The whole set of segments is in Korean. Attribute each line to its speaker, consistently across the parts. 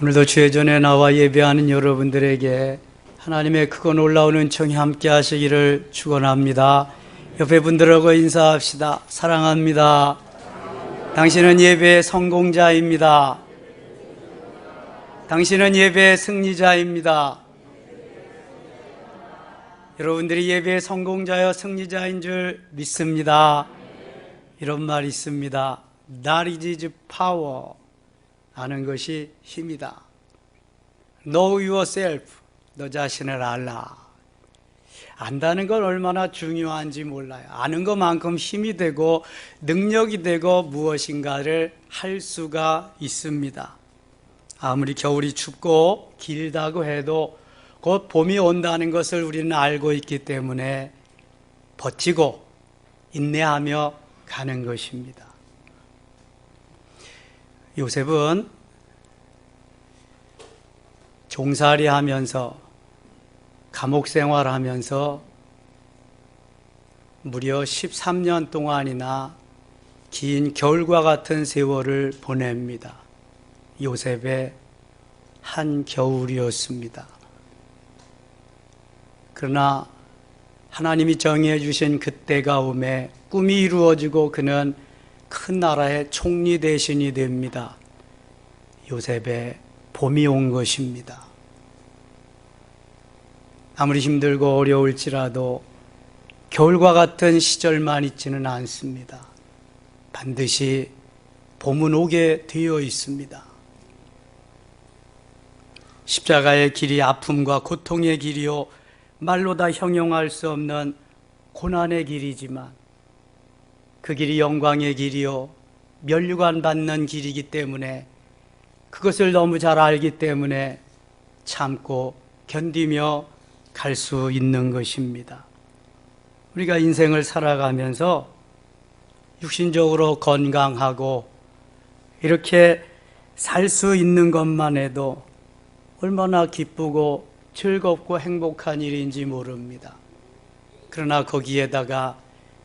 Speaker 1: 오늘도 주의 전에 나와 예배하는 여러분들에게 하나님의 크고 놀라운 은총이 함께 하시기를 축원합니다. 옆에 분들하고 인사합시다. 사랑합니다. 당신은 예배의 성공자입니다. 당신은 예배의 승리자입니다. 여러분들이 예배의 성공자여 승리자인 줄 믿습니다. 이런 말이 있습니다. Knowledge is power. 아는 것이 힘이다. Know yourself. 너 자신을 알라. 안다는 건 얼마나 중요한지 몰라요. 아는 것만큼 힘이 되고 능력이 되고 무엇인가를 할 수가 있습니다. 아무리 겨울이 춥고 길다고 해도 곧 봄이 온다는 것을 우리는 알고 있기 때문에 버티고 인내하며 가는 것입니다. 요셉은 종살이 하면서 감옥 생활하면서 무려 13년 동안이나 긴 겨울과 같은 세월을 보냅니다. 요셉의 한 겨울이었습니다. 그러나 하나님이 정해 주신 그때가 오매 꿈이 이루어지고 그는 큰 나라의 총리 대신이 됩니다. 요셉의 봄이 온 것입니다. 아무리 힘들고 어려울지라도 겨울과 같은 시절만 있지는 않습니다. 반드시 봄은 오게 되어 있습니다. 십자가의 길이 아픔과 고통의 길이요 말로 다 형용할 수 없는 고난의 길이지만 그 길이 영광의 길이요 면류관 받는 길이기 때문에 그것을 너무 잘 알기 때문에 참고 견디며 갈 수 있는 것입니다. 우리가 인생을 살아가면서 육신적으로 건강하고 이렇게 살 수 있는 것만 해도 얼마나 기쁘고 즐겁고 행복한 일인지 모릅니다. 그러나 거기에다가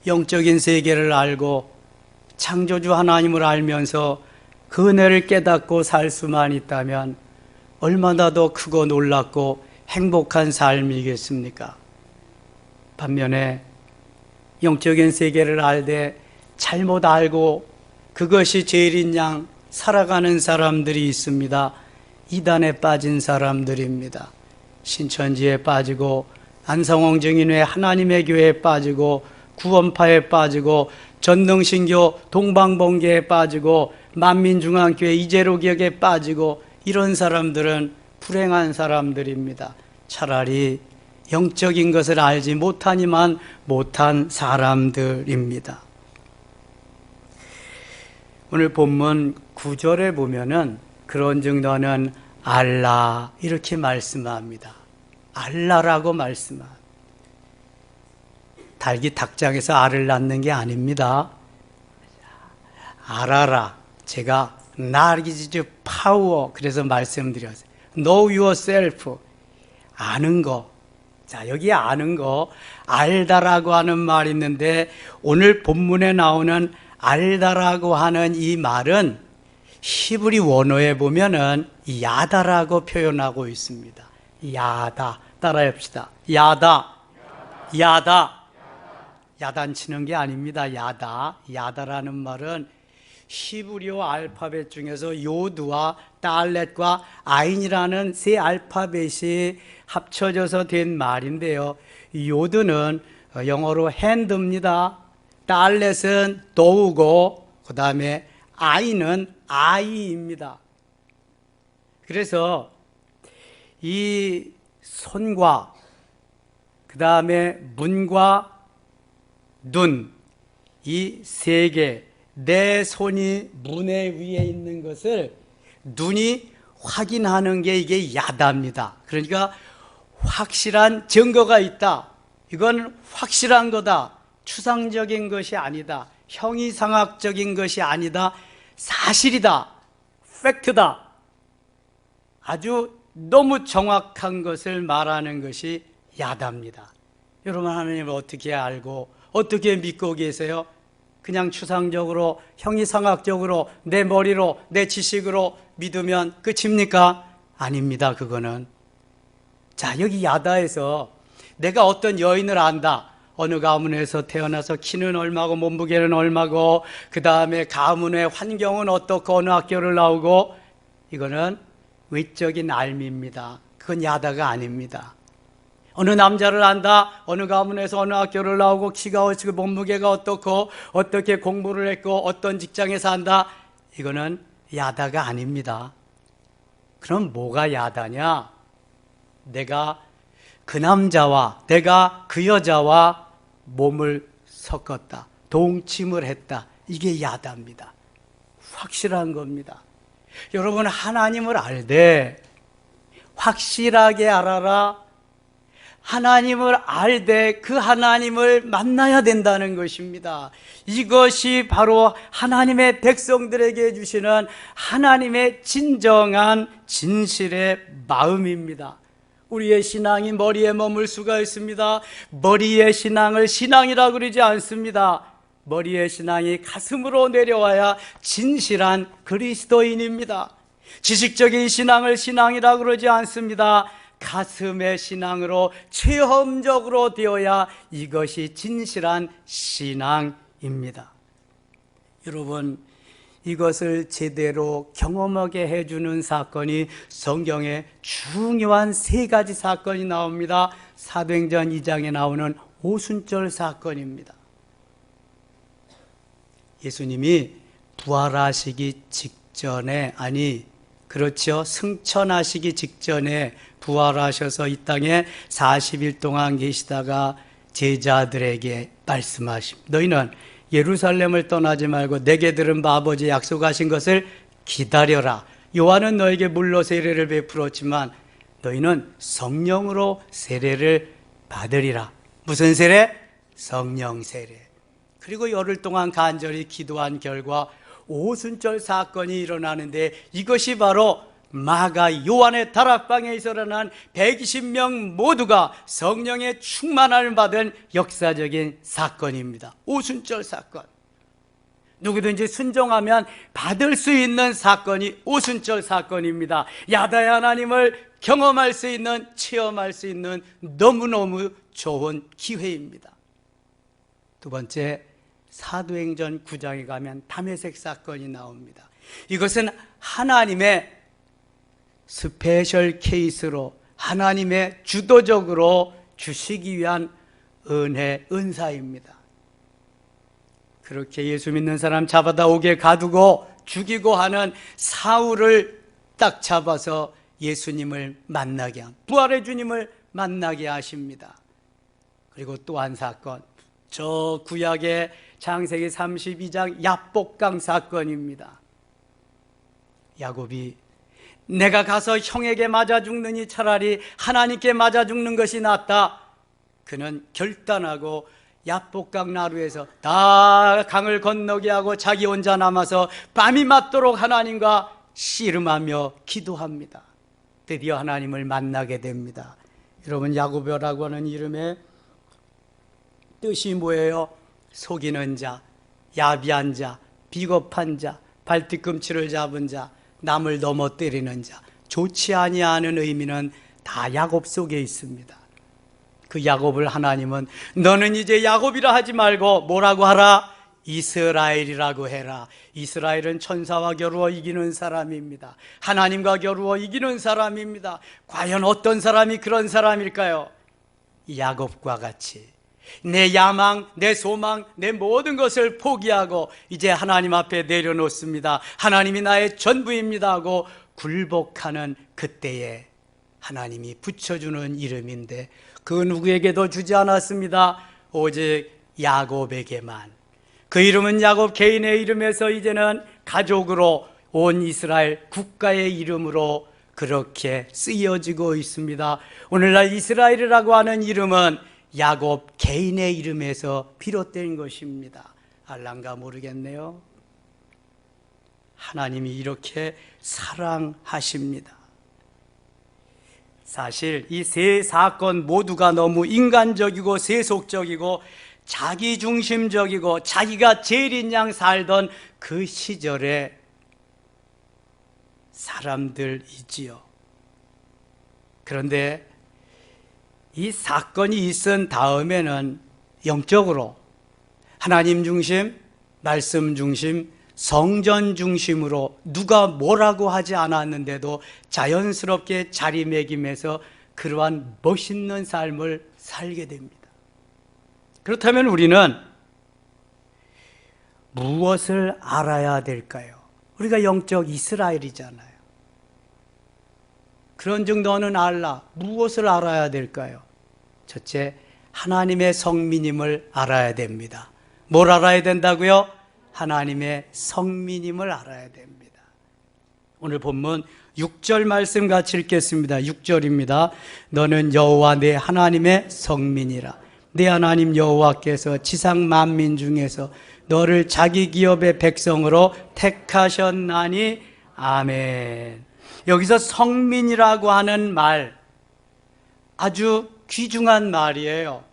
Speaker 1: 영적인 세계를 알고 창조주 하나님을 알면서 그 은혜를 깨닫고 살 수만 있다면 얼마나 더 크고 놀랍고 행복한 삶이겠습니까? 반면에 영적인 세계를 알되 잘못 알고 그것이 죄인 양 살아가는 사람들이 있습니다. 이단에 빠진 사람들입니다. 신천지에 빠지고 안성홍 증인회 하나님의 교회에 빠지고 구원파에 빠지고 전능신교 동방번개에 빠지고 만민중앙교회 이재로기역에 빠지고 이런 사람들은 불행한 사람들입니다. 차라리 영적인 것을 알지 못하니만 못한 사람들입니다. 오늘 본문 9절에 보면은 그런즉 너는 알라 이렇게 말씀합니다. 알라라고 말씀합니다. 닭이 닭장에서 알을 낳는 게 아닙니다. 알아라. 제가 knowledge power 그래서 말씀드렸어요. Know yourself. 아는 거. 자, 여기 아는 거 알다라고 하는 말이 있는데 오늘 본문에 나오는 알다라고 하는 이 말은 히브리 원어에 보면은 야다라고 표현하고 있습니다. 야다. 따라합시다. 야다. 야다. 야단치는 게 아닙니다. 야다. 야다라는 말은 히브리어 알파벳 중에서 요드와 달렛과 아인이라는 세 알파벳이 합쳐져서 된 말인데요. 요드는 영어로 핸드입니다. 달렛은 도우고 그 다음에 아인은 아이입니다. 그래서 이 손과 그 다음에 문과 눈, 이 세 개, 내 손이 문에 위에 있는 것을 눈이 확인하는 게 이게 야다입니다. 그러니까 확실한 증거가 있다. 이건 확실한 거다. 추상적인 것이 아니다. 형이상학적인 것이 아니다. 사실이다. 팩트다. 아주 너무 정확한 것을 말하는 것이 야다입니다. 여러분 하나님을 어떻게 알고 어떻게 믿고 계세요? 그냥 추상적으로 형이상학적으로 내 머리로 내 지식으로 믿으면 끝입니까? 아닙니다. 그거는. 자, 여기 야다에서 내가 어떤 여인을 안다. 어느 가문에서 태어나서 키는 얼마고 몸무게는 얼마고 그 다음에 가문의 환경은 어떻고 어느 학교를 나오고, 이거는 외적인 알미입니다. 그건 야다가 아닙니다. 어느 남자를 안다. 어느 가문에서 어느 학교를 나오고 키가 어떻고 몸무게가 어떻고 어떻게 공부를 했고 어떤 직장에 산다. 이거는 야다가 아닙니다. 그럼 뭐가 야다냐? 내가 그 남자와 내가 그 여자와 몸을 섞었다. 동침을 했다. 이게 야다입니다. 확실한 겁니다. 여러분, 하나님을 알되 확실하게 알아라. 하나님을 알되 그 하나님을 만나야 된다는 것입니다. 이것이 바로 하나님의 백성들에게 주시는 하나님의 진정한 진실의 마음입니다. 우리의 신앙이 머리에 머물 수가 있습니다. 머리의 신앙을 신앙이라고 그러지 않습니다. 머리의 신앙이 가슴으로 내려와야 진실한 그리스도인입니다. 지식적인 신앙을 신앙이라고 그러지 않습니다. 가슴의 신앙으로 체험적으로 되어야 이것이 진실한 신앙입니다. 여러분, 이것을 제대로 경험하게 해주는 사건이 성경에 중요한 세 가지 사건이 나옵니다. 사도행전 2장에 나오는 오순절 사건입니다. 예수님이 부활하시기 직전에, 그렇죠, 승천하시기 직전에 부활하셔서 이 땅에 40일 동안 계시다가 제자들에게 말씀하십니다. 너희는 예루살렘을 떠나지 말고 내게 들은 바 아버지 약속하신 것을 기다려라. 요한은 너에게 물로 세례를 베풀었지만 너희는 성령으로 세례를 받으리라. 무슨 세례? 성령 세례. 그리고 열흘 동안 간절히 기도한 결과 오순절 사건이 일어나는데, 이것이 바로 마가 요한의 다락방에서 일어난 120명 모두가 성령의 충만함을 받은 역사적인 사건입니다. 오순절 사건. 누구든지 순종하면 받을 수 있는 사건이 오순절 사건입니다. 야다의 하나님을 경험할 수 있는, 체험할 수 있는 너무너무 좋은 기회입니다. 두 번째, 사도행전 9장에 가면 담에색 사건이 나옵니다. 이것은 하나님의 스페셜 케이스로, 하나님의 주도적으로 주시기 위한 은사입니다. 그렇게 예수 믿는 사람 잡아다 옥에 가두고 죽이고 하는 사울을 딱 잡아서 예수님을 만나게 한, 부활의 주님을 만나게 하십니다. 그리고 또 한 사건, 저 구약의 창세기 32장 야복강 사건입니다. 야곱이 내가 가서 형에게 맞아 죽느니 차라리 하나님께 맞아 죽는 것이 낫다. 그는 결단하고 야복강 나루에서 다 강을 건너게 하고 자기 혼자 남아서 밤이 맞도록 하나님과 씨름하며 기도합니다. 드디어 하나님을 만나게 됩니다. 여러분, 야고보라고 하는 이름의 뜻이 뭐예요? 속이는 자, 야비한 자, 비겁한 자, 발뒤꿈치를 잡은 자, 남을 넘어 때리는 자, 좋지 아니하는 의미는 다 야곱 속에 있습니다. 그 야곱을 하나님은 너는 이제 야곱이라 하지 말고 뭐라고 하라? 이스라엘이라고 해라. 이스라엘은 천사와 겨루어 이기는 사람입니다. 하나님과 겨루어 이기는 사람입니다. 과연 어떤 사람이 그런 사람일까요? 야곱과 같이 내 야망, 내 소망, 내 모든 것을 포기하고 이제 하나님 앞에 내려놓습니다. 하나님이 나의 전부입니다 하고 굴복하는 그때에 하나님이 붙여주는 이름인데, 그 누구에게도 주지 않았습니다. 오직 야곱에게만. 그 이름은 야곱 개인의 이름에서 이제는 가족으로, 온 이스라엘 국가의 이름으로 그렇게 쓰여지고 있습니다. 오늘날 이스라엘이라고 하는 이름은 야곱 개인의 이름에서 비롯된 것입니다. 알란가 모르겠네요. 하나님이 이렇게 사랑하십니다. 사실 이 세 사건 모두가 너무 인간적이고 세속적이고 자기중심적이고 자기가 제일인 양 살던 그 시절의 사람들이지요. 그런데 이 사건이 있은 다음에는 영적으로 하나님 중심, 말씀 중심, 성전 중심으로 누가 뭐라고 하지 않았는데도 자연스럽게 자리매김해서 그러한 멋있는 삶을 살게 됩니다. 그렇다면 우리는 무엇을 알아야 될까요? 우리가 영적 이스라엘이잖아요. 그런 정도는 알라. 무엇을 알아야 될까요? 첫째, 하나님의 성민임을 알아야 됩니다. 뭘 알아야 된다고요? 하나님의 성민임을 알아야 됩니다. 오늘 본문 6절 말씀 같이 읽겠습니다. 6절입니다. 너는 여호와 내 하나님의 성민이라. 내 하나님 여호와께서 지상 만민 중에서 너를 자기 기업의 백성으로 택하셨나니. 아멘. 여기서 성민이라고 하는 말, 아주 귀중한 말이에요.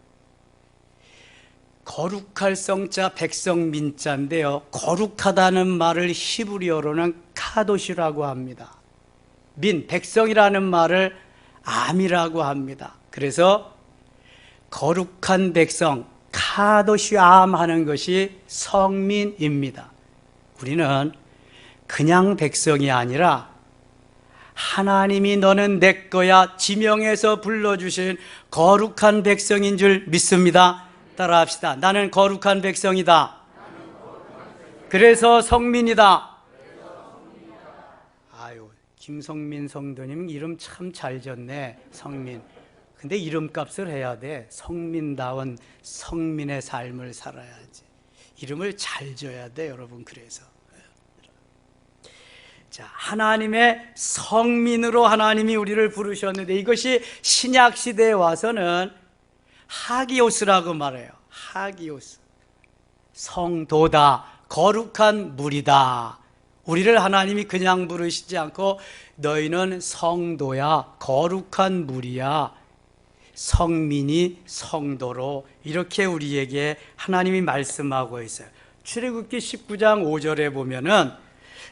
Speaker 1: 거룩할 성자 백성민자인데요, 거룩하다는 말을 히브리어로는 카도시라고 합니다. 민, 백성이라는 말을 암이라고 합니다. 그래서 거룩한 백성, 카도시 암 하는 것이 성민입니다. 우리는 그냥 백성이 아니라 하나님이 너는 내 거야 지명해서 불러주신 거룩한 백성인 줄 믿습니다. 따라합시다. 나는 거룩한 백성이다. 그래서 성민이다. 아유, 김성민 성도님 이름 참 잘 졌네. 성민. 근데 이름값을 해야 돼. 성민다운 성민의 삶을 살아야지. 이름을 잘 줘야 돼, 여러분. 그래서 자, 하나님의 성민으로 하나님이 우리를 부르셨는데 이것이 신약 시대에 와서는 하기오스라고 말해요. 하기오스. 성도다, 거룩한 무리다. 우리를 하나님이 그냥 부르시지 않고 너희는 성도야, 거룩한 무리야, 성민이 성도로, 이렇게 우리에게 하나님이 말씀하고 있어요. 출애굽기 19장 5절에 보면은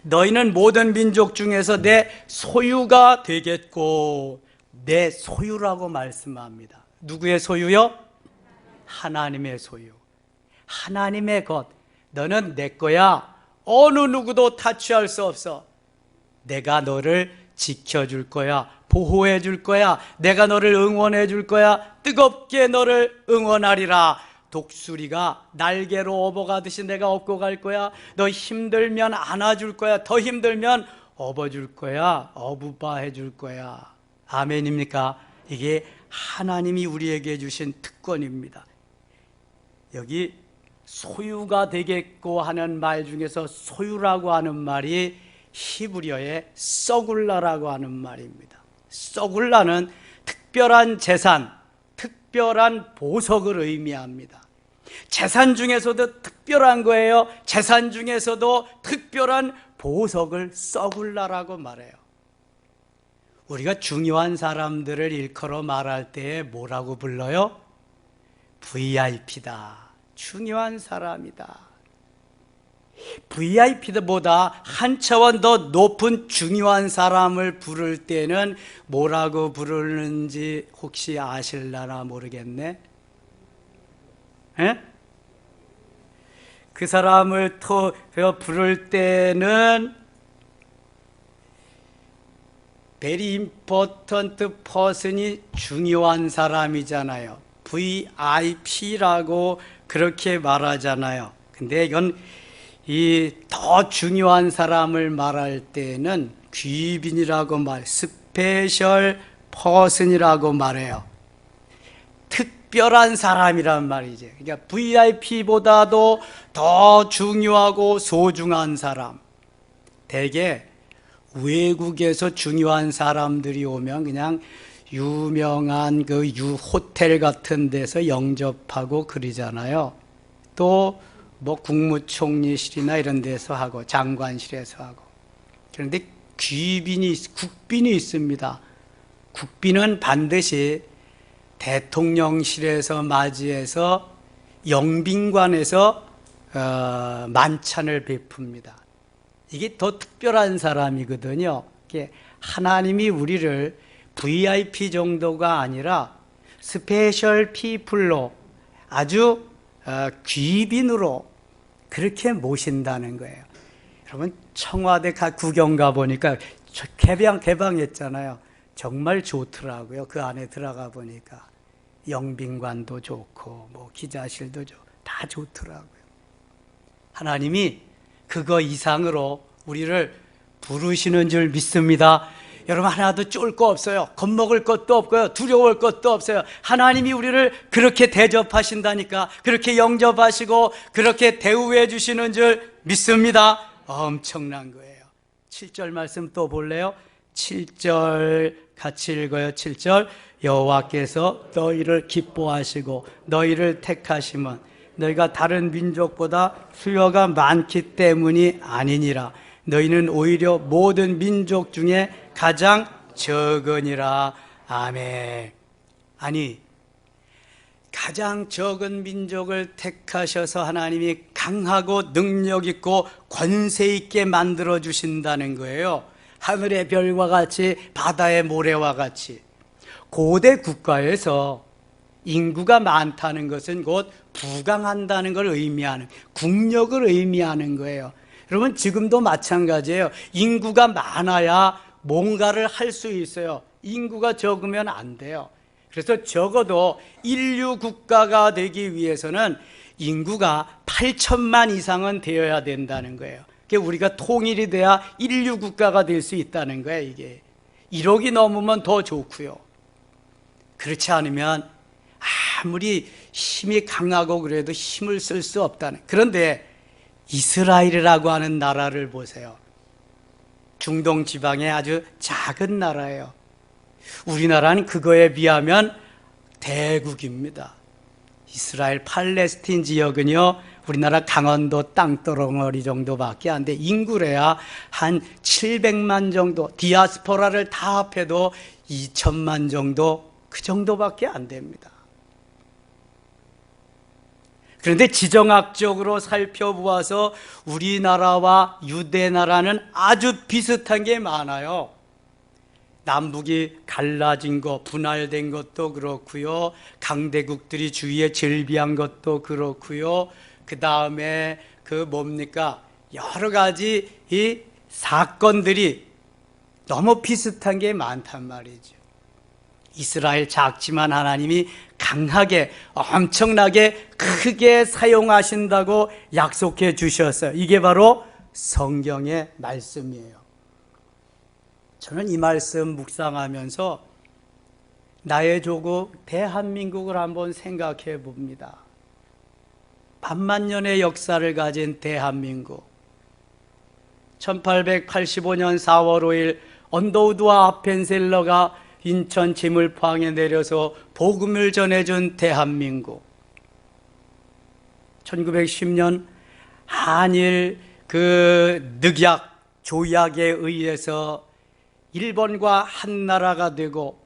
Speaker 1: 너희는 모든 민족 중에서 내 소유가 되겠고, 내 소유라고 말씀합니다. 누구의 소유요? 하나님의 소유. 하나님의 것. 너는 내 거야. 어느 누구도 타취할 수 없어. 내가 너를 지켜줄 거야. 보호해 줄 거야. 내가 너를 응원해 줄 거야. 뜨겁게 너를 응원하리라. 독수리가 날개로 업어가듯이 내가 업고 갈 거야. 너 힘들면 안아줄 거야. 더 힘들면 업어줄 거야. 어부바 해줄 거야. 아멘입니까? 이게 하나님이 우리에게 주신 특권입니다. 여기 소유가 되겠고 하는 말 중에서 소유라고 하는 말이 히브리어의 서굴라라고 하는 말입니다. 서굴라는 특별한 재산, 특별한 보석을 의미합니다. 재산 중에서도 특별한 거예요. 재산 중에서도 특별한 보석을 서굴라라고 말해요. 우리가 중요한 사람들을 일컬어 말할 때 뭐라고 불러요? VIP다. 중요한 사람이다. VIP보다 한 차원 더 높은 중요한 사람을 부를 때는 뭐라고 부르는지 혹시 아실라나 모르겠네. 에? 그 사람을 부를 때는 very important person이 중요한 사람이잖아요. VIP라고 그렇게 말하잖아요. 근데 이건 이 더 중요한 사람을 말할 때는 귀빈이라고 스페셜 퍼슨이라고 말해요. 특별한 사람이란 말이죠. 그러니까 VIP보다도 더 중요하고 소중한 사람. 대개 외국에서 중요한 사람들이 오면 그냥 유명한 그 호텔 같은 데서 영접하고 그러잖아요. 또 뭐 국무총리실이나 이런 데서 하고 장관실에서 하고. 그런데 국빈이 있습니다. 국빈은 반드시 대통령실에서 맞이해서 영빈관에서 만찬을 베풉니다. 이게 더 특별한 사람이거든요. 하나님이 우리를 VIP 정도가 아니라 스페셜 피플로 아주 귀빈으로 그렇게 모신다는 거예요. 여러분 청와대 구경 가보니까 개방했잖아요. 정말 좋더라고요. 그 안에 들어가 보니까 영빈관도 좋고 뭐 기자실도 다 좋더라고요. 하나님이 그거 이상으로 우리를 부르시는 줄 믿습니다. 여러분 하나도 쫄 거 없어요. 겁먹을 것도 없고요. 두려울 것도 없어요. 하나님이 우리를 그렇게 대접하신다니까, 그렇게 영접하시고 그렇게 대우해 주시는 줄 믿습니다. 엄청난 거예요. 7절 말씀 또 볼래요? 7절 같이 읽어요. 7절 여호와께서 너희를 기뻐하시고 너희를 택하심은 너희가 다른 민족보다 수요가 많기 때문이 아니니라. 너희는 오히려 모든 민족 중에 가장 적으니라. 아멘. 아니, 가장 적은 민족을 택하셔서 하나님이 강하고 능력 있고 권세 있게 만들어 주신다는 거예요. 하늘의 별과 같이 바다의 모래와 같이. 고대 국가에서 인구가 많다는 것은 곧 부강한다는 걸 의미하는, 국력을 의미하는 거예요. 여러분 지금도 마찬가지예요. 인구가 많아야 뭔가를 할 수 있어요. 인구가 적으면 안 돼요. 그래서 적어도 인류 국가가 되기 위해서는 인구가 8천만 이상은 되어야 된다는 거예요. 그러니까 우리가 통일이 돼야 인류 국가가 될 수 있다는 거예요. 이게 1억이 넘으면 더 좋고요. 그렇지 않으면 아무리 힘이 강하고 그래도 힘을 쓸 수 없다는. 그런데 이스라엘이라고 하는 나라를 보세요. 중동 지방의 아주 작은 나라예요. 우리나라는 그거에 비하면 대국입니다. 이스라엘 팔레스틴 지역은요, 우리나라 강원도 땅덩어리 정도밖에 안 돼. 인구래야 한 700만 정도, 디아스포라를 다 합해도 2천만 정도, 그 정도밖에 안 됩니다. 그런데 지정학적으로 살펴보아서 우리나라와 유대나라는 아주 비슷한 게 많아요. 남북이 갈라진 것, 분할된 것도 그렇고요. 강대국들이 주위에 즐비한 것도 그렇고요. 그 다음에 여러 가지 이 사건들이 너무 비슷한 게 많단 말이죠. 이스라엘 작지만 하나님이 강하게 엄청나게 크게 사용하신다고 약속해 주셨어요. 이게 바로 성경의 말씀이에요. 저는 이 말씀 묵상하면서 나의 조국 대한민국을 한번 생각해 봅니다. 반만 년의 역사를 가진 대한민국. 1885년 4월 5일 언더우드와 아펜셀러가 인천 지물포항에 내려서 복음을 전해준 대한민국. 1910년 한일 늑약 조약에 의해서 일본과 한 나라가 되고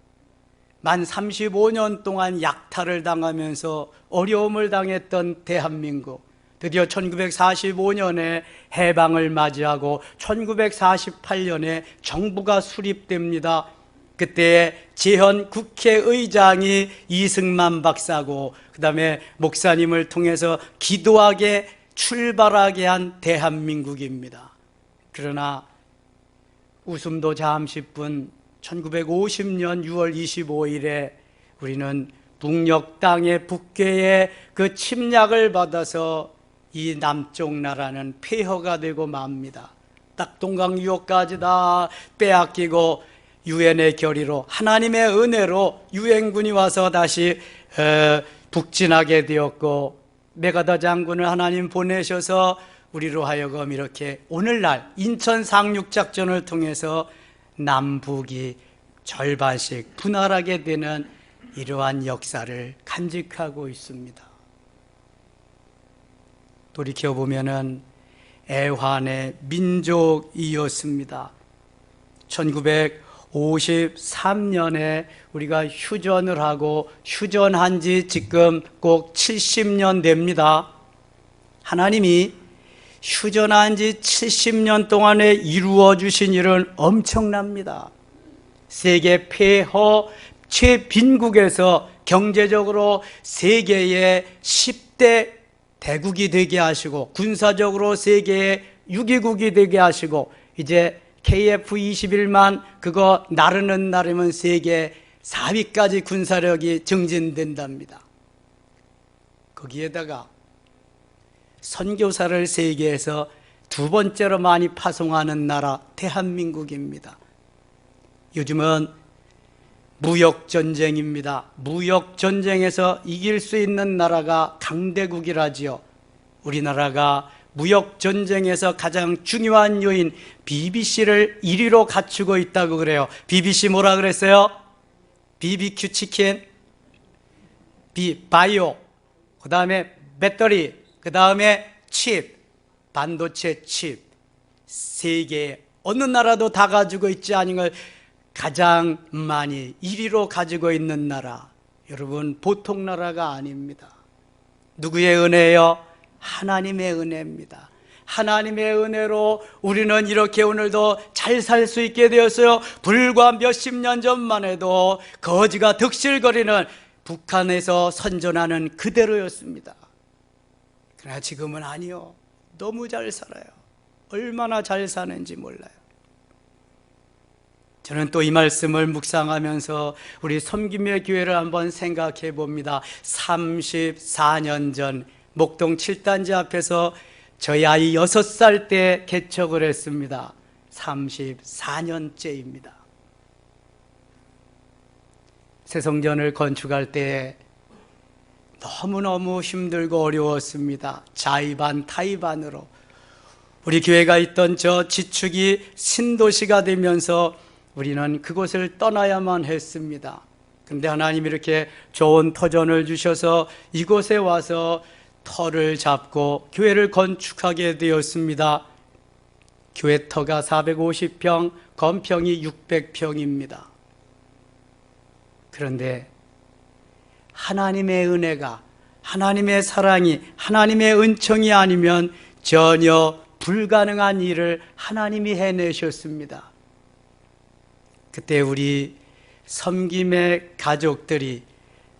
Speaker 1: 만 35년 동안 약탈을 당하면서 어려움을 당했던 대한민국. 드디어 1945년에 해방을 맞이하고 1948년에 정부가 수립됩니다. 그때 재현 국회의장이 이승만 박사고, 그 다음에 목사님을 통해서 기도하게 출발하게 한 대한민국입니다. 그러나 웃음도 잠시뿐 1950년 6월 25일에 우리는 북녘 땅의 북괴의 그 침략을 받아서 이 남쪽 나라는 폐허가 되고 맙니다. 낙동강 유역까지 다 빼앗기고 유엔의 결의로, 하나님의 은혜로 유엔군이 와서 다시 북진하게 되었고, 메가다 장군을 하나님 보내셔서 우리로 하여금 이렇게 오늘날 인천 상륙작전을 통해서 남북이 절반씩 분할하게 되는 이러한 역사를 간직하고 있습니다. 돌이켜보면은 애환의 민족이었습니다. 1953년에 우리가 휴전을 하고, 휴전한 지 지금 꼭 70년 됩니다. 하나님이 휴전한 지 70년 동안에 이루어 주신 일은 엄청납니다. 세계 폐허 최빈국에서 경제적으로 세계의 10대 대국이 되게 하시고 군사적으로 세계의 6위국이 되게 하시고 이제 KF-21만 그거 나르는 나르면 세계 4위까지 군사력이 증진된답니다. 거기에다가 선교사를 세계에서 두 번째로 많이 파송하는 나라 대한민국입니다. 요즘은 무역전쟁입니다. 무역전쟁에서 이길 수 있는 나라가 강대국이라지요. 우리나라가 무역전쟁에서 가장 중요한 요인 BBC를 1위로 갖추고 있다고 그래요. BBC 뭐라 그랬어요? BBQ 치킨, 바이오, 그 다음에 배터리, 그 다음에 칩, 반도체 칩. 세계 어느 나라도 다 가지고 있지 않은 걸 가장 많이 1위로 가지고 있는 나라. 여러분 보통 나라가 아닙니다. 누구의 은혜예요? 하나님의 은혜입니다. 하나님의 은혜로 우리는 이렇게 오늘도 잘 살 수 있게 되었어요. 불과 몇십 년 전만 해도 거지가 득실거리는 북한에서 선전하는 그대로였습니다. 그러나 지금은 아니요. 너무 잘 살아요. 얼마나 잘 사는지 몰라요. 저는 또 이 말씀을 묵상하면서 우리 섬김의 교회를 한번 생각해 봅니다. 34년 전 목동 7단지 앞에서 저희 아이 6살 때 개척을 했습니다. 34년째입니다. 새성전을 건축할 때 너무너무 힘들고 어려웠습니다. 자의반 타의반으로 우리 교회가 있던 저 지축이 신도시가 되면서 우리는 그곳을 떠나야만 했습니다. 그런데 하나님이 이렇게 좋은 터전을 주셔서 이곳에 와서 터를 잡고 교회를 건축하게 되었습니다. 교회 터가 450평, 건평이 600평입니다. 그런데 하나님의 은혜가, 하나님의 사랑이, 하나님의 은총이 아니면 전혀 불가능한 일을 하나님이 해내셨습니다. 그때 우리 섬김의 가족들이,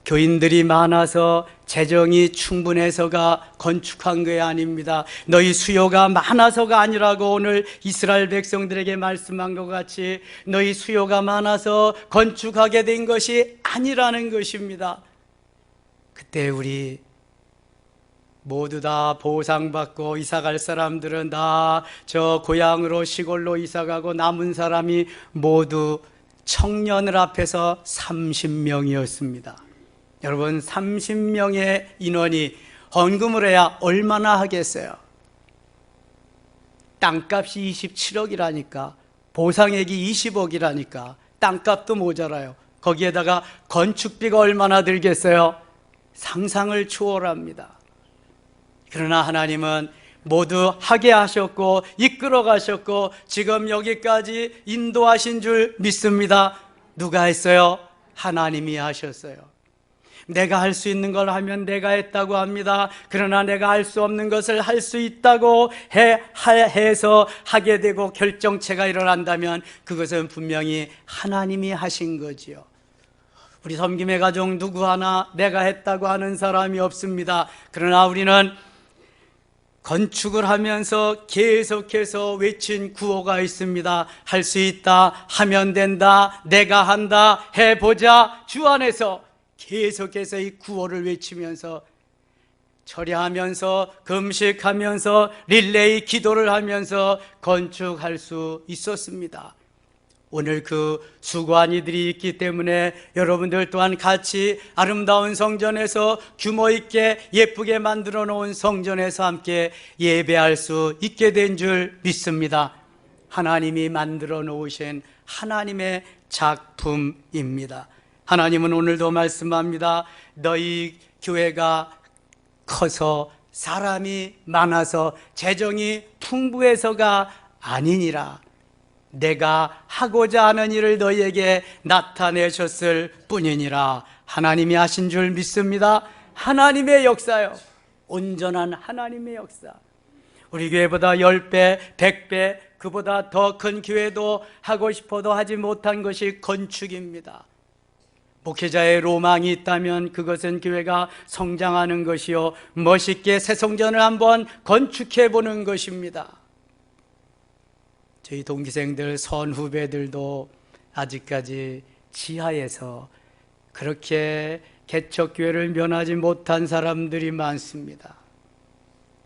Speaker 1: 교인들이 많아서 재정이 충분해서가 건축한 게 아닙니다. 너희 수요가 많아서가 아니라고 오늘 이스라엘 백성들에게 말씀한 것 같이 너희 수요가 많아서 건축하게 된 것이 아니라는 것입니다. 그때 우리 모두 다 보상받고 이사갈 사람들은 다 저 고향으로 시골로 이사가고 남은 사람이 모두 청년을 앞에서 30명이었습니다. 여러분 30명의 인원이 헌금을 해야 얼마나 하겠어요? 땅값이 27억이라니까, 보상액이 20억이라니까 땅값도 모자라요. 거기에다가 건축비가 얼마나 들겠어요? 상상을 초월합니다. 그러나 하나님은 모두 하게 하셨고 이끌어 가셨고 지금 여기까지 인도하신 줄 믿습니다. 누가 했어요? 하나님이 하셨어요. 내가 할 수 있는 걸 하면 내가 했다고 합니다. 그러나 내가 할 수 없는 것을 할 수 있다고 해서 하게 되고 결정체가 일어난다면 그것은 분명히 하나님이 하신 거지요. 우리 섬김의 가족 누구 하나 내가 했다고 하는 사람이 없습니다. 그러나 우리는 건축을 하면서 계속해서 외친 구호가 있습니다. 할 수 있다, 하면 된다, 내가 한다, 해보자. 주 안에서 계속해서 이 구호를 외치면서 철야하면서 금식하면서 릴레이 기도를 하면서 건축할 수 있었습니다. 오늘 그 수고한 이들이 있기 때문에 여러분들 또한 같이 아름다운 성전에서 규모 있게 예쁘게 만들어 놓은 성전에서 함께 예배할 수 있게 된 줄 믿습니다. 하나님이 만들어 놓으신 하나님의 작품입니다. 하나님은 오늘도 말씀합니다. 너희 교회가 커서 사람이 많아서 재정이 풍부해서가 아니니라. 내가 하고자 하는 일을 너희에게 나타내셨을 뿐이니라. 하나님이 하신 줄 믿습니다. 하나님의 역사요. 온전한 하나님의 역사. 우리 교회보다 10배, 100배, 그보다 더 큰 교회도 하고 싶어도 하지 못한 것이 건축입니다. 목회자의 로망이 있다면 그것은 교회가 성장하는 것이요, 멋있게 새 성전을 한번 건축해 보는 것입니다. 저희 동기생들, 선후배들도 아직까지 지하에서 그렇게 개척교회를 면하지 못한 사람들이 많습니다.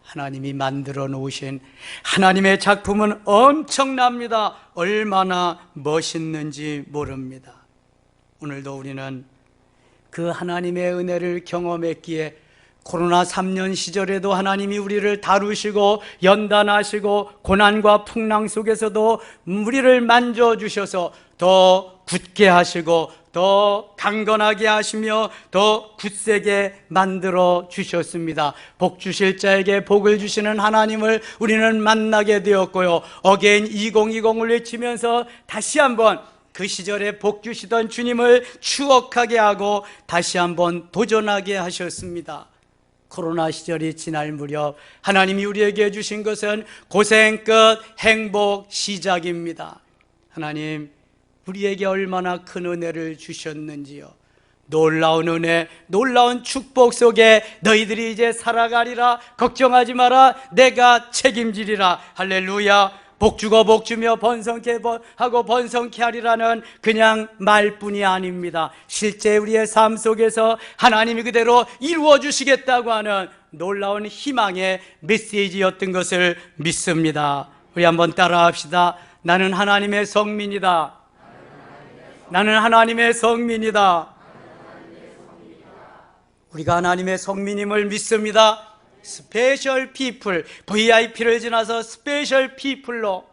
Speaker 1: 하나님이 만들어 놓으신 하나님의 작품은 엄청납니다. 얼마나 멋있는지 모릅니다. 오늘도 우리는 그 하나님의 은혜를 경험했기에 코로나 3년 시절에도 하나님이 우리를 다루시고 연단하시고 고난과 풍랑 속에서도 우리를 만져주셔서 더 굳게 하시고 더 강건하게 하시며 더 굳세게 만들어 주셨습니다. 복 주실 자에게 복을 주시는 하나님을 우리는 만나게 되었고요, 어게인 2020을 외치면서 다시 한번 그 시절에 복 주시던 주님을 추억하게 하고 다시 한번 도전하게 하셨습니다. 코로나 시절이 지날 무렵 하나님이 우리에게 주신 것은 고생 끝 행복 시작입니다. 하나님, 우리에게 얼마나 큰 은혜를 주셨는지요. 놀라운 은혜, 놀라운 축복 속에 너희들이 이제 살아가리라. 걱정하지 마라. 내가 책임지리라. 할렐루야. 복 주고 복 주며 번성케 하고 번성케 하리라는 그냥 말뿐이 아닙니다. 실제 우리의 삶 속에서 하나님이 그대로 이루어 주시겠다고 하는 놀라운 희망의 메시지였던 것을 믿습니다. 우리 한번 따라합시다. 나는 하나님의 성민이다. 나는 하나님의 성민이다. 우리가 하나님의 성민임을 믿습니다. 스페셜 피플, VIP를 지나서 스페셜 피플로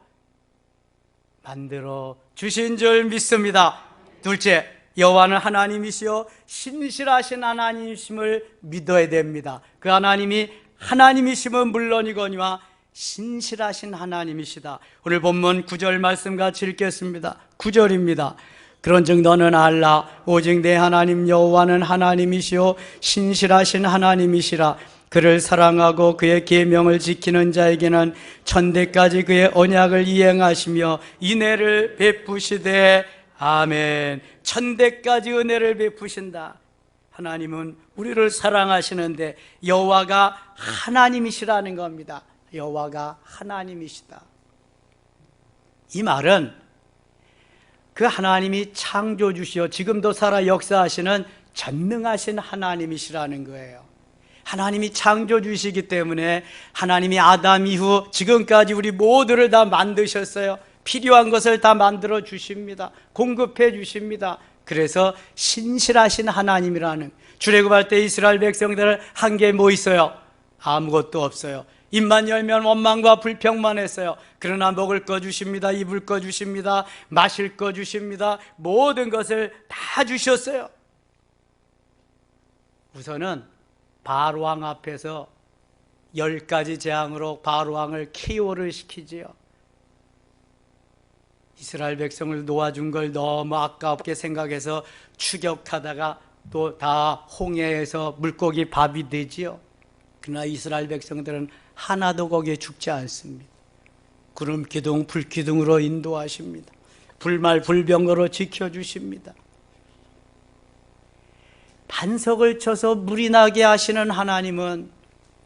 Speaker 1: 만들어 주신 줄 믿습니다. 둘째, 여호와는 하나님이시요 신실하신 하나님이심을 믿어야 됩니다. 그 하나님이 하나님이심은 물론이거니와 신실하신 하나님이시다. 오늘 본문 9절 말씀 같이 읽겠습니다. 9절입니다. 그런즉 너는 알라, 오직 내 하나님 여호와는 하나님이시요 신실하신 하나님이시라. 그를 사랑하고 그의 계명을 지키는 자에게는 천대까지 그의 언약을 이행하시며 인애를 베푸시되. 아멘. 천대까지 은혜를 베푸신다. 하나님은 우리를 사랑하시는데 여호와가 하나님이시라는 겁니다. 여호와가 하나님이시다. 이 말은 그 하나님이 창조주시어 지금도 살아 역사하시는 전능하신 하나님이시라는 거예요. 하나님이 창조주시기 때문에 하나님이 아담 이후 지금까지 우리 모두를 다 만드셨어요. 필요한 것을 다 만들어 주십니다. 공급해 주십니다. 그래서 신실하신 하나님이라는, 출애굽할 때 이스라엘 백성들 한 게 뭐 있어요? 아무것도 없어요. 입만 열면 원망과 불평만 했어요. 그러나 먹을 거 주십니다. 입을 거 주십니다. 마실 거 주십니다. 모든 것을 다 주셨어요. 우선은 바로왕 앞에서 10가지 재앙으로 바로왕을 KO를 시키지요. 이스라엘 백성을 놓아준 걸 너무 아깝게 생각해서 추격하다가 또 다 홍해에서 물고기 밥이 되지요. 그러나 이스라엘 백성들은 하나도 거기에 죽지 않습니다. 구름 기둥, 불 기둥으로 인도하십니다. 불말 불병거로 지켜주십니다. 반석을 쳐서 물이 나게 하시는 하나님은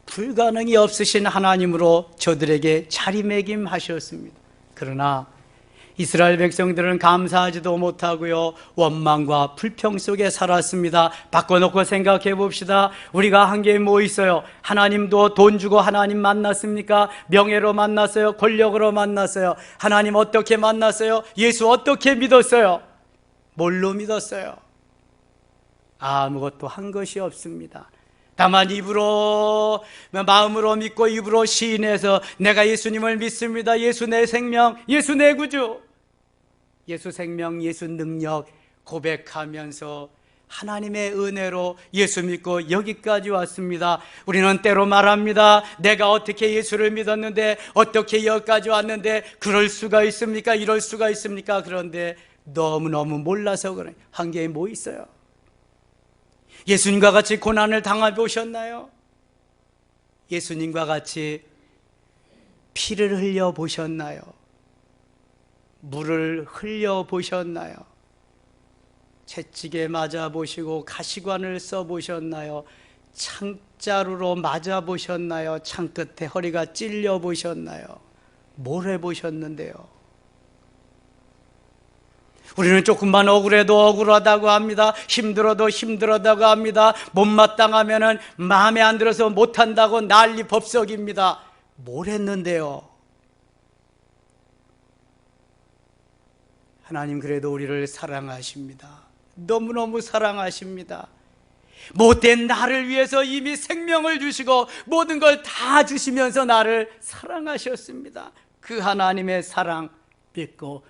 Speaker 1: 불가능이 없으신 하나님으로 저들에게 자리매김하셨습니다. 그러나 이스라엘 백성들은 감사하지도 못하고요, 원망과 불평 속에 살았습니다. 바꿔놓고 생각해 봅시다. 우리가 한 게 뭐 있어요? 하나님도 돈 주고 하나님 만났습니까? 명예로 만났어요? 권력으로 만났어요? 하나님 어떻게 만났어요? 예수 어떻게 믿었어요? 뭘로 믿었어요? 아무것도 한 것이 없습니다. 다만 입으로, 마음으로 믿고 입으로 시인해서 내가 예수님을 믿습니다. 예수 내 생명, 예수 내 구주, 예수 생명, 예수 능력 고백하면서 하나님의 은혜로 예수 믿고 여기까지 왔습니다. 우리는 때로 말합니다. 내가 어떻게 예수를 믿었는데, 어떻게 여기까지 왔는데 그럴 수가 있습니까? 이럴 수가 있습니까? 그런데 너무너무 몰라서 그래. 한 게 뭐 있어요? 예수님과 같이 고난을 당해보셨나요? 예수님과 같이 피를 흘려보셨나요? 물을 흘려 보셨나요? 채찍에 맞아 보시고 가시관을 써 보셨나요? 창자루로 맞아 보셨나요? 창끝에 허리가 찔려 보셨나요? 뭘 해 보셨는데요? 우리는 조금만 억울해도 억울하다고 합니다. 힘들어도 힘들었다고 합니다. 못마땅하면은 마음에 안 들어서 못한다고 난리 법석입니다. 뭘 했는데요? 하나님 그래도 우리를 사랑하십니다. 너무너무 사랑하십니다. 못된 나를 위해서 이미 생명을 주시고 모든 걸 다 주시면서 나를 사랑하셨습니다. 그 하나님의 사랑 믿고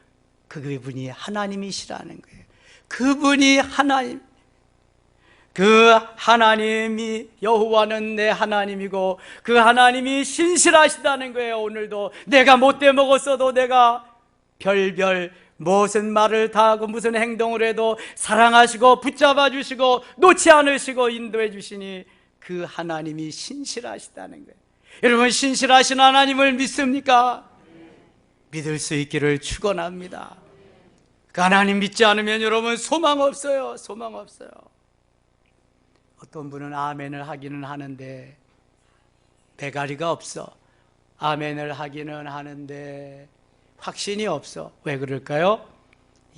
Speaker 1: 그분이 하나님이시라는 거예요. 그분이 하나님, 그 하나님이 여호와는 내 하나님이고 그 하나님이 신실하시다는 거예요. 오늘도 내가 못돼 먹었어도 내가 별별 무슨 말을 다 하고 무슨 행동을 해도 사랑하시고 붙잡아 주시고 놓지 않으시고 인도해 주시니 그 하나님이 신실하시다는 거예요. 여러분 신실하신 하나님을 믿습니까? 믿을 수 있기를 축원합니다. 그 하나님 믿지 않으면 여러분 소망 없어요. 소망 없어요. 어떤 분은 아멘을 하기는 하는데 배가리가 없어. 아멘을 하기는 하는데 확신이 없어. 왜 그럴까요?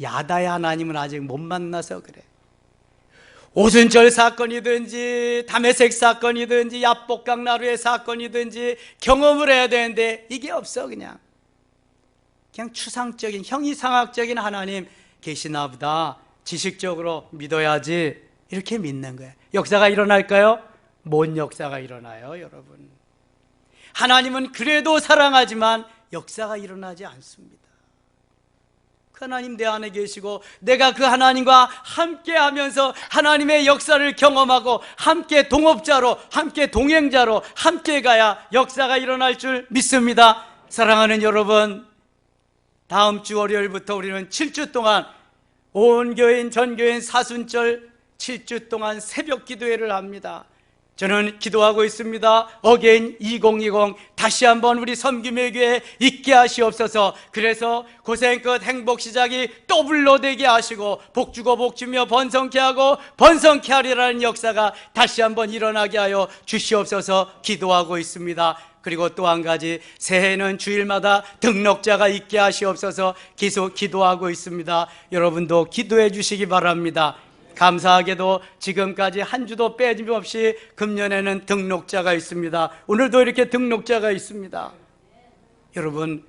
Speaker 1: 야다의 하나님은 아직 못 만나서 그래. 오순절 사건이든지 다메섹 사건이든지 야복강 나루의 사건이든지 경험을 해야 되는데 이게 없어. 그냥 추상적인 형이상학적인 하나님 계시나 보다, 지식적으로 믿어야지, 이렇게 믿는 거예요. 역사가 일어날까요? 뭔 역사가 일어나요, 여러분? 하나님은 그래도 사랑하지만 역사가 일어나지 않습니다. 그 하나님 내 안에 계시고 내가 그 하나님과 함께 하면서 하나님의 역사를 경험하고 함께 동업자로, 함께 동행자로 함께 가야 역사가 일어날 줄 믿습니다. 사랑하는 여러분, 다음 주 월요일부터 우리는 7주 동안 온 교인, 전 교인 사순절 7주 동안 새벽 기도회를 합니다. 저는 기도하고 있습니다. 어게인 2020 다시 한번 우리 섬김의 교회에 있게 하시옵소서. 그래서 고생 끝 행복 시작이 더블로 되게 하시고 복 주고 복 주며 번성케 하고 번성케 하리라는 역사가 다시 한번 일어나게 하여 주시옵소서 기도하고 있습니다. 그리고 또 한 가지, 새해에는 주일마다 등록자가 있게 하시옵소서 계속 기도하고 있습니다. 여러분도 기도해 주시기 바랍니다. 감사하게도 지금까지 한 주도 빼짐없이 금년에는 등록자가 있습니다. 오늘도 이렇게 등록자가 있습니다. 여러분,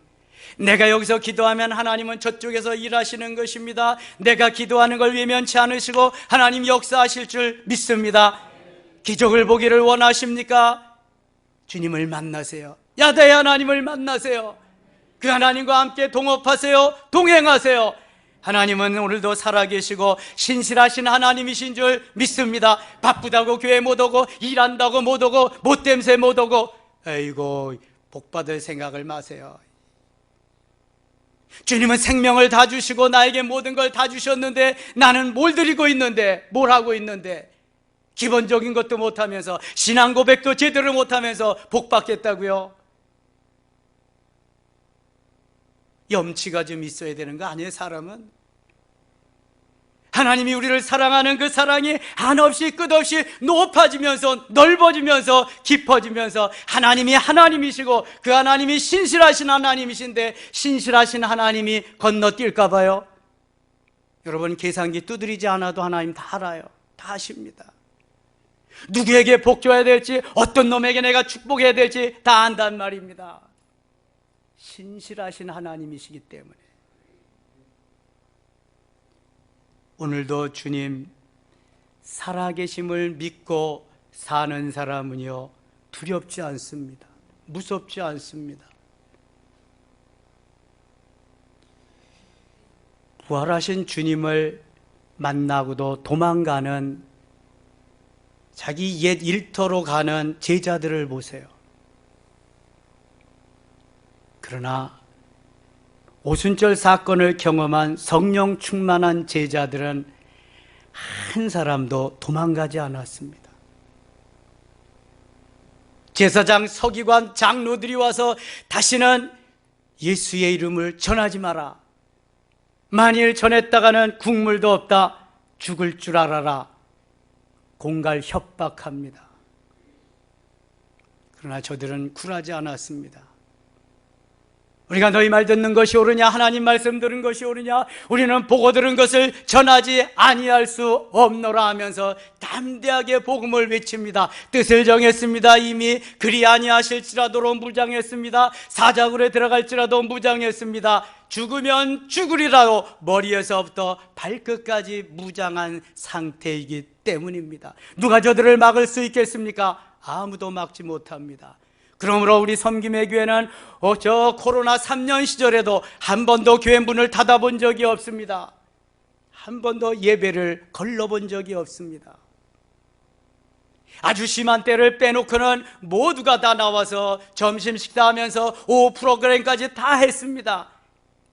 Speaker 1: 내가 여기서 기도하면 하나님은 저쪽에서 일하시는 것입니다. 내가 기도하는 걸 외면치 않으시고 하나님 역사하실 줄 믿습니다. 기적을 보기를 원하십니까? 주님을 만나세요. 야다의 하나님을 만나세요. 그 하나님과 함께 동업하세요. 동행하세요. 하나님은 오늘도 살아계시고 신실하신 하나님이신 줄 믿습니다. 바쁘다고 교회 못 오고 일한다고 못 오고 못됨새 못 오고, 아이고 복받을 생각을 마세요. 주님은 생명을 다 주시고 나에게 모든 걸 다 주셨는데 나는 뭘 드리고 있는데, 뭘 하고 있는데, 기본적인 것도 못하면서 신앙 고백도 제대로 못하면서 복받겠다고요? 염치가 좀 있어야 되는 거 아니에요, 사람은? 하나님이 우리를 사랑하는 그 사랑이 한없이 끝없이 높아지면서 넓어지면서 깊어지면서 하나님이 하나님이시고 그 하나님이 신실하신 하나님이신데 신실하신 하나님이 건너뛸까 봐요. 여러분, 계산기 두드리지 않아도 하나님 다 알아요. 다 아십니다. 누구에게 복 줘야 될지, 어떤 놈에게 내가 축복해야 될지 다 안단 말입니다. 신실하신 하나님이시기 때문에. 오늘도 주님 살아계심을 믿고 사는 사람은요 두렵지 않습니다. 무섭지 않습니다. 부활하신 주님을 만나고도 도망가는, 자기 옛 일터로 가는 제자들을 보세요. 그러나 오순절 사건을 경험한 성령 충만한 제자들은 한 사람도 도망가지 않았습니다. 제사장, 서기관, 장로들이 와서 다시는 예수의 이름을 전하지 마라, 만일 전했다가는 국물도 없다. 죽을 줄 알아라. 공갈 협박합니다. 그러나 저들은 굴하지 않았습니다. 우리가 너희 말 듣는 것이 옳으냐, 하나님 말씀 들은 것이 옳으냐, 우리는 보고 들은 것을 전하지 아니할 수 없노라 하면서 담대하게 복음을 외칩니다. 뜻을 정했습니다. 이미 그리 아니하실지라도 무장했습니다. 사자굴에 들어갈지라도 무장했습니다. 죽으면 죽으리라고 머리에서부터 발끝까지 무장한 상태이기 때문입니다. 누가 저들을 막을 수 있겠습니까? 아무도 막지 못합니다. 그러므로 우리 섬김의 교회는 저 코로나 3년 시절에도 한 번도 교회 문을 닫아본 적이 없습니다. 한 번도 예배를 걸러본 적이 없습니다. 아주 심한 때를 빼놓고는 모두가 다 나와서 점심 식사하면서 오후 프로그램까지 다 했습니다.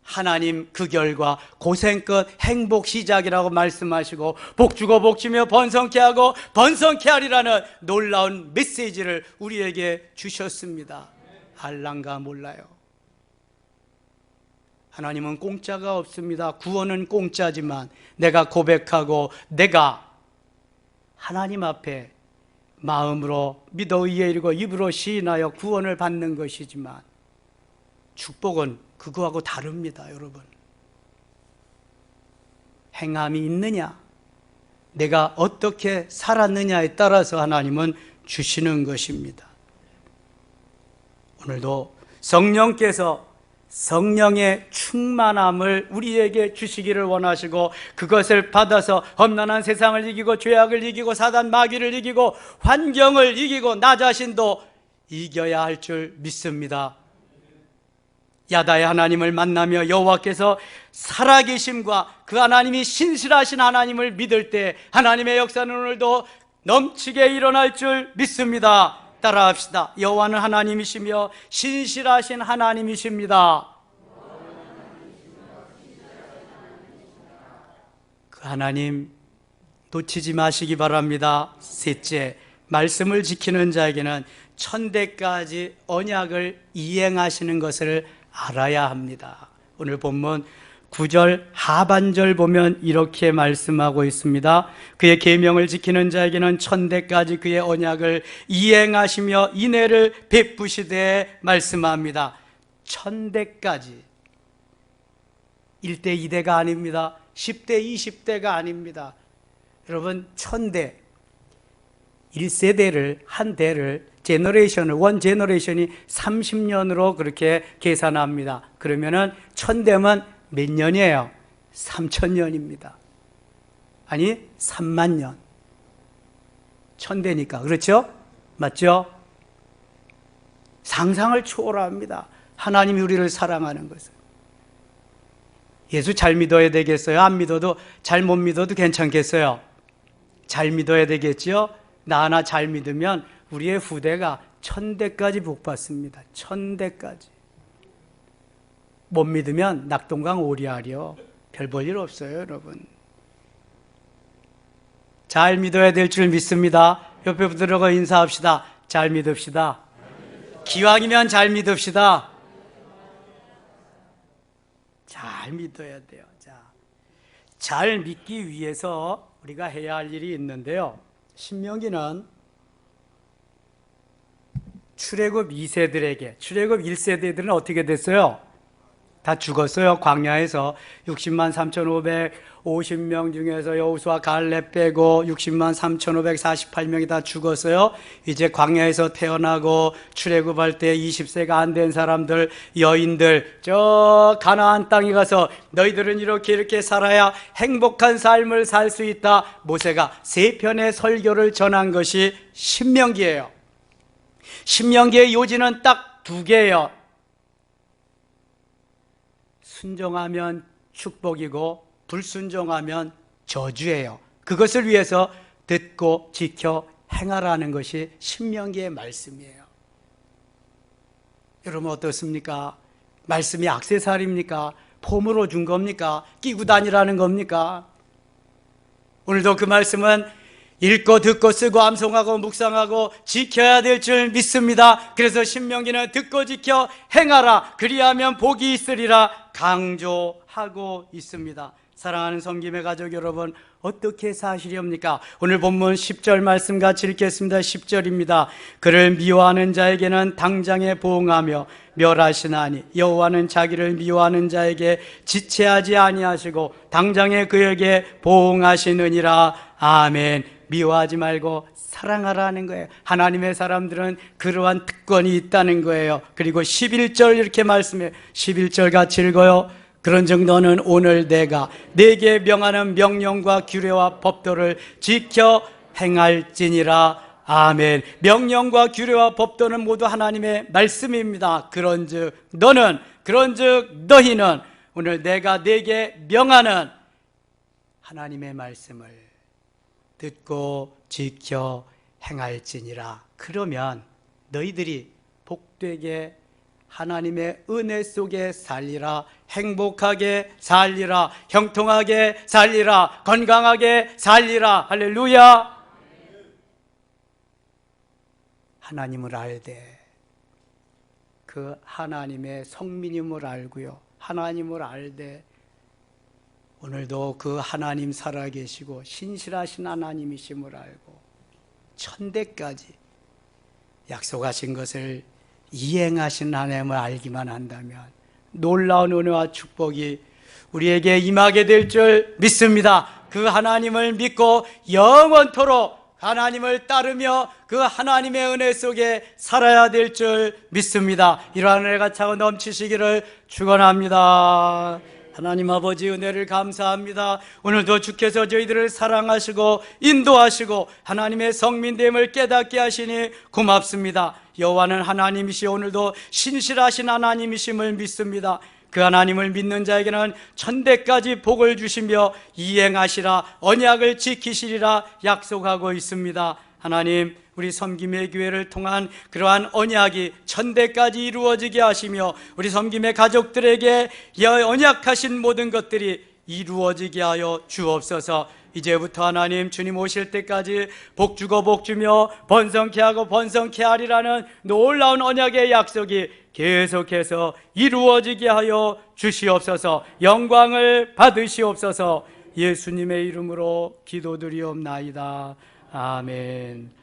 Speaker 1: 하나님 그 결과 고생 끝 행복 시작이라고 말씀하시고 복 주고 복 주며 번성케 하고 번성케 하리라는 놀라운 메시지를 우리에게 주셨습니다. 알란가 몰라요. 하나님은 공짜가 없습니다. 구원은 공짜지만 내가 고백하고 내가 하나님 앞에 마음으로 믿어 의에 이르고 입으로 시인하여 구원을 받는 것이지만 축복은 그거하고 다릅니다. 여러분, 행함이 있느냐, 내가 어떻게 살았느냐에 따라서 하나님은 주시는 것입니다. 오늘도 성령께서 성령의 충만함을 우리에게 주시기를 원하시고 그것을 받아서 험난한 세상을 이기고 죄악을 이기고 사단 마귀를 이기고 환경을 이기고 나 자신도 이겨야 할 줄 믿습니다. 야다의 하나님을 만나며 여호와께서 살아계심과 그 하나님이 신실하신 하나님을 믿을 때 하나님의 역사는 오늘도 넘치게 일어날 줄 믿습니다. 따라합시다. 여호와는 하나님이시며 신실하신 하나님이십니다. 그 하나님 놓치지 마시기 바랍니다. 셋째, 말씀을 지키는 자에게는 천대까지 언약을 이행하시는 것을 알아야 합니다. 오늘 본문 9절 하반절 보면 이렇게 말씀하고 있습니다. 그의 계명을 지키는 자에게는 천대까지 그의 언약을 이행하시며 인애를 베푸시되 말씀합니다. 천대까지 1대 2대가 아닙니다. 10대 20대가 아닙니다. 여러분, 천대 1세대를 한 대를 제너레이션을 원 제너레이션이 30년으로 그렇게 계산합니다. 그러면은 1000대면 몇 년이에요? 3000년입니다. 아니 3만 년. 1000대니까 그렇죠? 맞죠? 상상을 초월합니다. 하나님이 우리를 사랑하는 것을. 예수 잘 믿어야 되겠어요? 안 믿어도 잘 못 믿어도 괜찮겠어요? 잘 믿어야 되겠죠? 나 하나 잘 믿으면 우리의 후대가 1000대까지 복받습니다. 1000대까지. 못 믿으면 낙동강 오리알이요. 별 볼 일 없어요, 여러분. 잘 믿어야 될 줄 믿습니다. 옆에 분들하고 인사합시다. 잘 믿읍시다. 기왕이면 잘 믿읍시다. 잘 믿어야 돼요. 자, 잘 믿기 위해서 우리가 해야 할 일이 있는데요. 신명기는 출애굽 2세들에게, 출애굽 1세대들은 어떻게 됐어요? 다 죽었어요. 광야에서 60만 3,550명 중에서 여호수아 갈렙 빼고 60만 3,548명이 다 죽었어요. 이제 광야에서 태어나고 출애굽할 때 20세가 안 된 사람들, 여인들, 저 가나안 땅에 가서 너희들은 이렇게 살아야 행복한 삶을 살 수 있다. 모세가 3편의 설교를 전한 것이 신명기예요. 신명기의 요지는 딱 2개예요. 순종하면 축복이고 불순종하면 저주예요. 그것을 위해서 듣고 지켜 행하라는 것이 신명기의 말씀이에요. 여러분 어떻습니까? 말씀이 액세서리입니까? 폼으로 준 겁니까? 끼고 다니라는 겁니까? 오늘도 그 말씀은 읽고 듣고 쓰고 암송하고 묵상하고 지켜야 될 줄 믿습니다. 그래서 신명기는 듣고 지켜 행하라, 그리하면 복이 있으리라 강조하고 있습니다. 사랑하는 섬김의 가족 여러분, 어떻게 사시렵니까? 오늘 본문 10절 말씀 같이 읽겠습니다. 10절입니다. 그를 미워하는 자에게는 당장에 보응하며 멸하시나니 여호와는 자기를 미워하는 자에게 지체하지 아니하시고 당장에 그에게 보응하시느니라. 아멘. 미워하지 말고 사랑하라는 거예요. 하나님의 사람들은 그러한 특권이 있다는 거예요. 그리고 11절 이렇게 말씀해요. 11절 같이 읽어요. 그런즉 너는 오늘 내가 네게 명하는 명령과 규례와 법도를 지켜 행할지니라. 아멘. 명령과 규례와 법도는 모두 하나님의 말씀입니다. 그런즉 너는, 그런즉 너희는 오늘 내가 네게 명하는 하나님의 말씀을 듣고 지켜 행할지니라. 그러면 너희들이 복되게 하나님의 은혜 속에 살리라, 행복하게 살리라, 형통하게 살리라, 건강하게 살리라. 할렐루야. 하나님을 알되 그 하나님의 성민임을 알고요, 하나님을 알되 오늘도 그 하나님 살아계시고 신실하신 하나님이심을 알고 천대까지 약속하신 것을 이행하신 하나님을 알기만 한다면 놀라운 은혜와 축복이 우리에게 임하게 될 줄 믿습니다. 그 하나님을 믿고 영원토록 하나님을 따르며 그 하나님의 은혜 속에 살아야 될 줄 믿습니다. 이러한 은혜가 차고 넘치시기를 축원합니다. 하나님 아버지 은혜를 감사합니다. 오늘도 주께서 저희들을 사랑하시고 인도하시고 하나님의 성민됨을 깨닫게 하시니 고맙습니다. 여호와는 하나님이시 오늘도 신실하신 하나님이심을 믿습니다. 그 하나님을 믿는 자에게는 천대까지 복을 주시며 이행하시라, 언약을 지키시리라 약속하고 있습니다. 하나님, 우리 섬김의 교회를 통한 그러한 언약이 천대까지 이루어지게 하시며 우리 섬김의 가족들에게 언약하신 모든 것들이 이루어지게 하여 주옵소서. 이제부터 하나님, 주님 오실 때까지 복 주고 복 주며 번성케 하고 번성케 하리라는 놀라운 언약의 약속이 계속해서 이루어지게 하여 주시옵소서. 영광을 받으시옵소서. 예수님의 이름으로 기도드리옵나이다. 아멘.